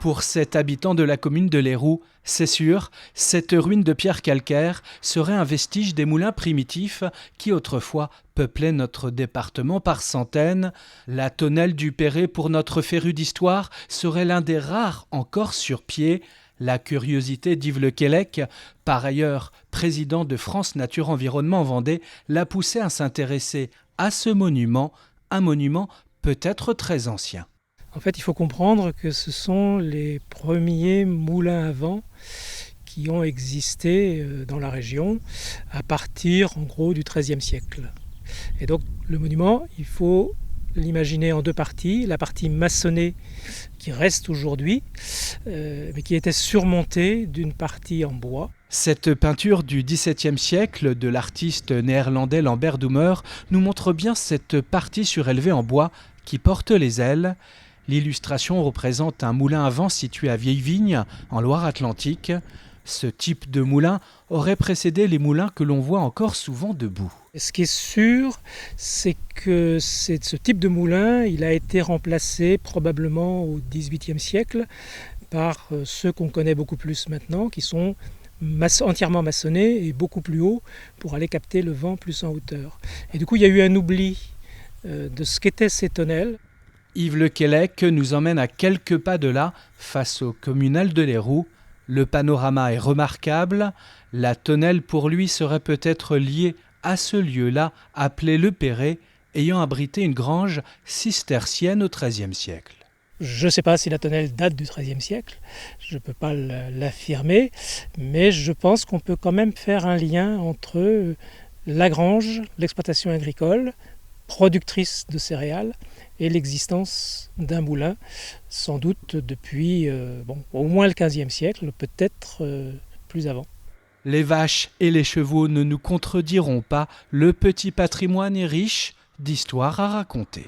Pour cet habitant de la commune de Léroux, c'est sûr, cette ruine de pierre calcaire serait un vestige des moulins primitifs qui autrefois peuplaient notre département par centaines. La tonnelle du Perret, pour notre féru d'histoire, serait l'un des rares encore sur pied. La curiosité d'Yves Lequellec, par ailleurs président de France Nature Environnement Vendée, l'a poussé à s'intéresser à ce monument, un monument peut-être très ancien. En fait, il faut comprendre que ce sont les premiers moulins à vent qui ont existé dans la région à partir, en gros, du XIIIe siècle. Et donc, le monument, il faut l'imaginer en deux parties. La partie maçonnée qui reste aujourd'hui, mais qui était surmontée d'une partie en bois. Cette peinture du XVIIe siècle de l'artiste néerlandais Lambert Doumer nous montre bien cette partie surélevée en bois qui porte les ailes. L'illustration représente un moulin à vent situé à Vieille-Vigne, en Loire-Atlantique. Ce type de moulin aurait précédé les moulins que l'on voit encore souvent debout. Ce qui est sûr, c'est que ce type de moulin, il a été remplacé probablement au XVIIIe siècle par ceux qu'on connaît beaucoup plus maintenant, qui sont entièrement maçonnés et beaucoup plus hauts pour aller capter le vent plus en hauteur. Et du coup, il y a eu un oubli de ce qu'étaient ces tonnelles. Yves Lequellec nous emmène à quelques pas de là, face au communal de Léroux. Le panorama est remarquable. La tonnelle pour lui serait peut-être liée à ce lieu-là, appelé le Perret, ayant abrité une grange cistercienne au XIIIe siècle. Je ne sais pas si la tonnelle date du XIIIe siècle, je ne peux pas l'affirmer, mais je pense qu'on peut quand même faire un lien entre la grange, l'exploitation agricole, productrice de céréales, et l'existence d'un moulin, sans doute depuis au moins le XVe siècle, peut-être plus avant. Les vaches et les chevaux ne nous contrediront pas, le petit patrimoine est riche d'histoires à raconter.